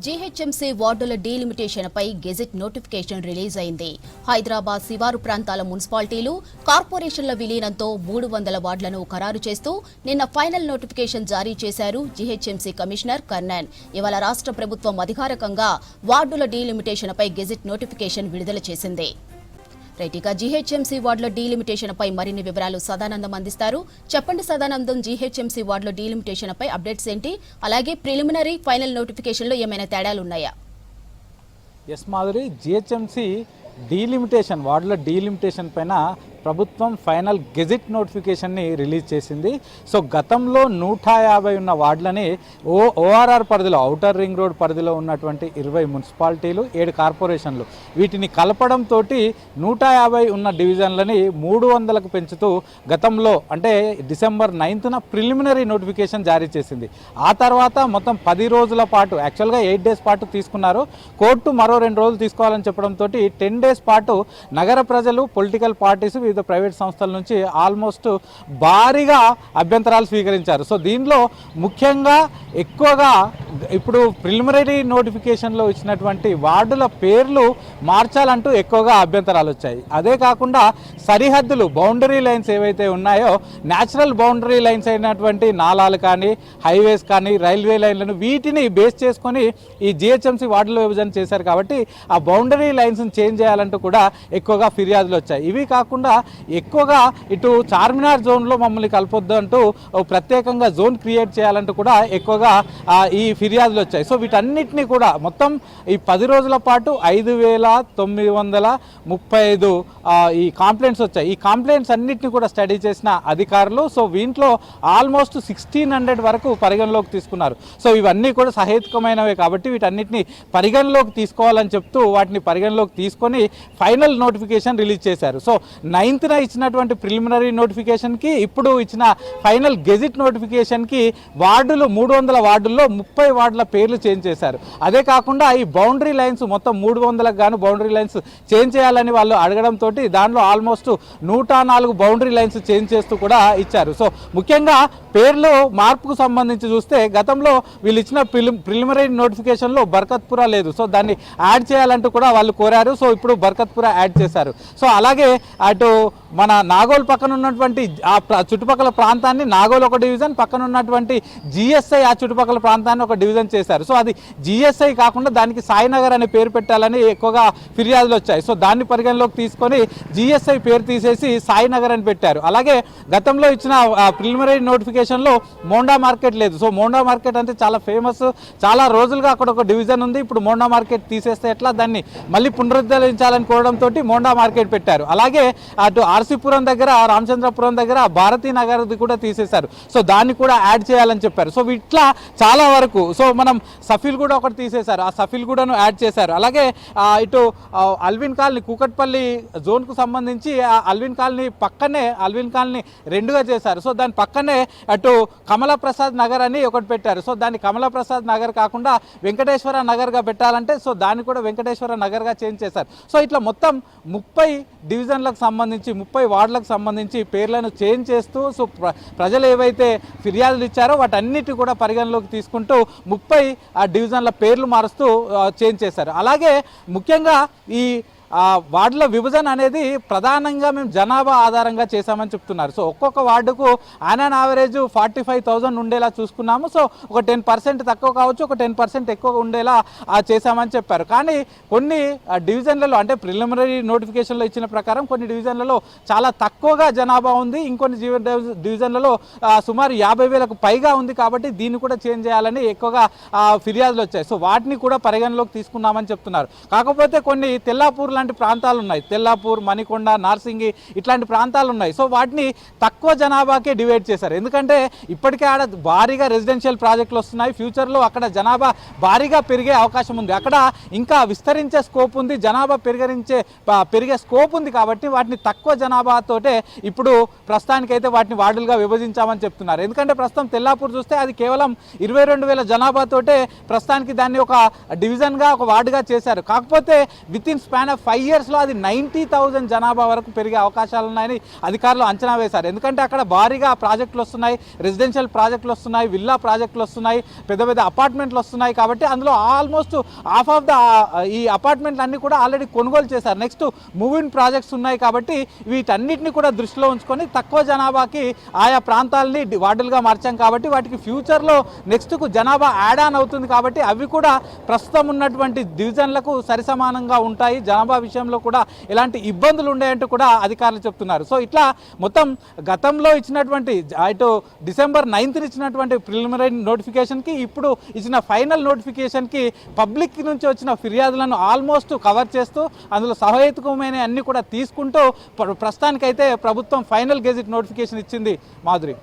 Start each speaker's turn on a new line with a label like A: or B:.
A: GHMC వార్డుల డీలిమిటేషన్పై gazette notification release అయింది. హైదరాబాద్ శివారు ప్రాంతాల మున్సిపాలిటీలు, కార్పొరేషన్ల విలీనంతో 300 వార్డులను ఖరారు చేస్తూ నిన్న ఫైనల్ నోటిఫికేషన్ జారీ చేశారు జీహెచ్ఎంసీ కమిషనర్ కర్ణన్. ఇవాళ రాష్ట్ర ప్రభుత్వం అధికారికంగా వార్డుల డీలిమిటేషన్పై గెజెట్ నోటిఫికేషన్ విడుదల చేసింది. రైట్గా జీహెచ్ఎంసీ వార్డుల డీలిమిటేషన్పై మరిన్ని వివరాలు సదానందం అందిస్తారు. చెప్పండి సదానందం, జీహెచ్ఎంసీ వార్డుల డీలిమిటేషన్పై అప్డేట్స్ ఏంటి? అలాగే ప్రిలిమినరీ ఫైనల్ నోటిఫికేషన్లో ఏమైనా తేడాలు ఉన్నాయా?
B: ఎస్ మాధురి, జీహెచ్ఎంసీ డీలిమిటేషన్ వార్డుల డీలిమిటేషన్ పైన ప్రభుత్వం ఫైనల్ గెజెట్ నోటిఫికేషన్ని రిలీజ్ చేసింది. సో గతంలో 150 ఉన్న వార్డులని ఓఆర్ఆర్ పరిధిలో, ఔటర్ రింగ్ రోడ్ పరిధిలో ఉన్నటువంటి 20 మున్సిపాలిటీలు, 7 కార్పొరేషన్లు, వీటిని కలపడంతో 150 ఉన్న డివిజన్లని 300కు పెంచుతూ గతంలో అంటే December 9న ప్రిలిమినరీ నోటిఫికేషన్ జారీ చేసింది. ఆ తర్వాత మొత్తం 10 రోజుల పాటు, యాక్చువల్గా 8 డేస్ పాటు తీసుకున్నారు. కోర్టు మరో 2 రోజులు తీసుకోవాలని చెప్పడంతో 10 డేస్ పాటు నగర ప్రజలు, పొలిటికల్ పార్టీస్, వివిధ ప్రైవేట్ సంస్థల నుంచి ఆల్మోస్ట్ భారీగా అభ్యంతరాలు స్వీకరించారు. సో దీనిలో ముఖ్యంగా ఎక్కువగా ఇప్పుడు ప్రిలిమినరీ నోటిఫికేషన్లో ఇచ్చినటువంటి వార్డుల పేర్లు మార్చాలంటూ ఎక్కువగా అభ్యంతరాలు వచ్చాయి. అదే కాకుండా సరిహద్దులు, బౌండరీ లైన్స్ ఏవైతే ఉన్నాయో, న్యాచురల్ బౌండరీ లైన్స్ అయినటువంటి నాలాలు కానీ, హైవేస్ కానీ, రైల్వే లైన్లను వీటిని బేస్ చేసుకొని ఈ జిహెచ్ఎంసీ వార్డుల విభజన చేశారు. కాబట్టి ఆ బౌండరీ లైన్స్ని చేంజ్ చేయాలంటూ కూడా ఎక్కువగా ఫిర్యాదులు వచ్చాయి. ఇవి కాకుండా ఎక్కువగా ఇటు చార్మినార్ జోన్లో మమ్మల్ని కలపొద్దు అంటూ ప్రత్యేకంగా జోన్ క్రియేట్ చేయాలంటూ కూడా ఎక్కువగా ఈ ఫిర్యాదులు వచ్చాయి. సో వీటన్నిటినీ కూడా మొత్తం ఈ 10 రోజుల పాటు 5,935 ఈ కంప్లైంట్స్ వచ్చాయి. ఈ కంప్లైంట్స్ అన్నిటిని కూడా స్టడీ చేసిన అధికారులు సో వీంట్లో ఆల్మోస్ట్ 1600 వరకు పరిగణలోకి తీసుకున్నారు. సో ఇవన్నీ కూడా సహేతుకమైనవే కాబట్టి వీటన్నిటిని పరిగణలోకి తీసుకోవాలని చెప్తూ వాటిని పరిగణలోకి తీసుకొని ఫైనల్ నోటిఫికేషన్ రిలీజ్ చేశారు. సో 9న ఇచ్చినటువంటి ప్రిలిమినరీ నోటిఫికేషన్కి, ఇప్పుడు ఇచ్చిన ఫైనల్ గెజిట్ నోటిఫికేషన్కి వార్డులు 300 వార్డుల్లో 30 వార్డుల పేర్లు చేంజ్ చేశారు. అదే కాకుండా ఈ బౌండరీ లైన్స్ మొత్తం 300కు గాను బౌండరీ లైన్స్ చేంజ్ చేయాలని వాళ్ళు అడగడంతో దానిలో ఆల్మోస్ట్ 104 బౌండరీ లైన్స్ చేంజ్ చేస్తూ కూడా ఇచ్చారు. సో ముఖ్యంగా పేర్లు మార్పుకు సంబంధించి చూస్తే గతంలో వీళ్ళు ఇచ్చిన ప్రిలిమినరీ నోటిఫికేషన్లో బర్కత్పురా లేదు. సో దాన్ని యాడ్ చేయాలంటూ కూడా వాళ్ళు కోరారు. సో ఇప్పుడు బర్కత్పురా యాడ్ చేశారు. సో అలాగే అటు మన నాగోల్ పక్కన ఉన్నటువంటి ఆ చుట్టుపక్కల ప్రాంతాన్ని నాగోల్ ఒక డివిజన్, పక్కన ఉన్నటువంటి జిఎస్ఐ ఆ చుట్టుపక్కల ప్రాంతాన్ని ఒక డివిజన్ చేశారు. సో అది జిఎస్ఐ కాకుండా దానికి సాయినగర్ అనే పేరు పెట్టాలని ఎక్కువగా ఫిర్యాదులు వచ్చాయి. సో దాన్ని పరిగణలోకి తీసుకొని జిఎస్ఐ పేరు తీసేసి సాయినగర్ అని పెట్టారు. అలాగే గతంలో ఇచ్చిన ప్రిలిమినరీ నోటిఫికేషన్లో మోండా మార్కెట్ లేదు. సో మోండా మార్కెట్ అంటే చాలా ఫేమస్, చాలా రోజులుగా అక్కడ ఒక డివిజన్ ఉంది. ఇప్పుడు మోండా మార్కెట్ తీసేస్తే ఎట్లా, దాన్ని మళ్ళీ పునరుద్ధరించాలని కోరడంతో మోండా మార్కెట్ పెట్టారు. అలాగే అటు ఆర్సీపురం దగ్గర, రామచంద్రపురం దగ్గర భారతీ నగర్ది కూడా తీసేశారు. సో దాన్ని కూడా యాడ్ చేయాలని చెప్పారు. సో ఇట్లా చాలా వరకు. సో మనం సఫీల్ కూడా ఒకటి తీసేశారు, ఆ సఫీల్ కూడాను యాడ్ చేశారు. అలాగే ఇటు అల్విన్ కాలనీ, కూకట్పల్లి జోన్కు సంబంధించి అల్విన్ కాలనీ పక్కనే అల్విన్ కాలనీ 2గా చేశారు. సో దాని పక్కనే అటు కమలప్రసాద్ నగర్ అని ఒకటి పెట్టారు. సో దాన్ని కమలప్రసాద్ నగర్ కాకుండా వెంకటేశ్వర నగర్గా పెట్టాలంటే సో దాన్ని కూడా వెంకటేశ్వర నగర్గా చేంజ్ చేశారు. సో ఇట్లా మొత్తం 30 డివిజన్లకు సంబంధించి, 30 వార్డులకు సంబంధించి పేర్లను చేంజ్ చేస్తూ సో ప్రజలు ఏవైతే ఫిర్యాదులు ఇచ్చారో వాటన్నిటి కూడా పరిగణలోకి తీసుకుంటూ 30 డివిజన్ల పేర్లు మారుస్తూ చేంజ్ చేశారు. అలాగే ముఖ్యంగా ఈ వార్డుల విభజన అనేది ప్రధానంగా మేము జనాభా ఆధారంగా చేశామని చెప్తున్నారు. సో ఒక్కొక్క వార్డుకు ఆన్ యావరేజ్ 45,000 ఉండేలా చూసుకున్నాము. సో ఒక 10% తక్కువ కావచ్చు, ఒక 10% ఎక్కువ ఉండేలా చేశామని చెప్పారు. కానీ కొన్ని డివిజన్లలో, అంటే ప్రిలిమినరీ నోటిఫికేషన్లో ఇచ్చిన ప్రకారం కొన్ని డివిజన్లలో చాలా తక్కువగా జనాభా ఉంది, ఇంకొన్ని డివిజన్లలో సుమారు 50,000కు పైగా ఉంది. కాబట్టి దీన్ని కూడా చేంజ్ చేయాలని ఎక్కువగా ఫిర్యాదులు వచ్చాయి. సో వాటిని కూడా పరిగణలోకి తీసుకున్నామని చెప్తున్నారు. కాకపోతే కొన్ని తెల్లాపూర్ లాంటి ప్రాంతాలు ఉన్నాయి, తెల్లాపూర్, మణికొండ, నార్సింగి ఇట్లాంటి ప్రాంతాలు ఉన్నాయి. సో వాటిని తక్కువ జనాభాకే డివైడ్ చేశారు. ఎందుకంటే ఇప్పటికే ఆడ భారీగా రెసిడెన్షియల్ ప్రాజెక్టులు వస్తున్నాయి. ఫ్యూచర్లో అక్కడ జనాభా భారీగా పెరిగే అవకాశం ఉంది, అక్కడ ఇంకా విస్తరించే స్కోప్ ఉంది, జనాభా పెరిగే స్కోప్ ఉంది. కాబట్టి వాటిని తక్కువ జనాభాతోటే ఇప్పుడు ప్రస్తుతానికైతే వాటిని వార్డులుగా విభజించామని చెప్తున్నారు. ఎందుకంటే ప్రస్తుతం తెల్లాపూర్ చూస్తే అది కేవలం 22,000 జనాభాతోటే ప్రస్తుతానికి దాన్ని ఒక డివిజన్గా, ఒక వార్డుగా చేశారు. కాకపోతే విత్ ఇన్ స్పాన్ ఆఫ్ 5 yearsలో అది 90,000 జనాభా వరకు పెరిగే అవకాశాలు ఉన్నాయని అధికారులు అంచనా వేశారు. ఎందుకంటే అక్కడ భారీగా ప్రాజెక్టులు వస్తున్నాయి, రెసిడెన్షియల్ ప్రాజెక్టులు వస్తున్నాయి, విల్లా ప్రాజెక్టులు వస్తున్నాయి, పెద్ద పెద్ద అపార్ట్మెంట్లు వస్తున్నాయి. కాబట్టి అందులో ఆల్మోస్ట్ హాఫ్ ఆఫ్ ద ఈ అపార్ట్మెంట్లు అన్నీ కూడా ఆల్రెడీ కొనుగోలు చేశారు. నెక్స్ట్ మూవ్ ఇన్ ప్రాజెక్ట్స్ ఉన్నాయి. కాబట్టి వీటన్నిటిని కూడా దృష్టిలో ఉంచుకొని తక్కువ జనాభాకి ఆయా ప్రాంతాలని వార్డులుగా మార్చాం. కాబట్టి వాటికి ఫ్యూచర్లో నెక్స్ట్కు జనాభా యాడ్ ఆన్ అవుతుంది. కాబట్టి అవి కూడా ప్రస్తుతం ఉన్నటువంటి డివిజన్లకు సరిసమానంగా ఉంటాయి. జనాభా విషయంలో కూడా ఎలాంటి ఇబ్బందులు ఉన్నాయంటూ కూడా అధికారులు చెప్తున్నారు. సో ఇట్లా మొత్తం గతంలో ఇచ్చినటువంటి ఇటు December 9th ఇచ్చినటువంటి ప్రిలిమినరీ నోటిఫికేషన్కి ఇప్పుడు ఇచ్చిన ఫైనల్ నోటిఫికేషన్కి పబ్లిక్ నుంచి వచ్చిన ఫిర్యాదులను ఆల్మోస్ట్ కవర్ చేస్తూ అందులో సహేతుకమైన అన్ని కూడా తీసుకుంటూ ప్రస్తుతానికైతే ప్రభుత్వం ఫైనల్ గెజిట్ నోటిఫికేషన్ ఇచ్చింది. మాధురి.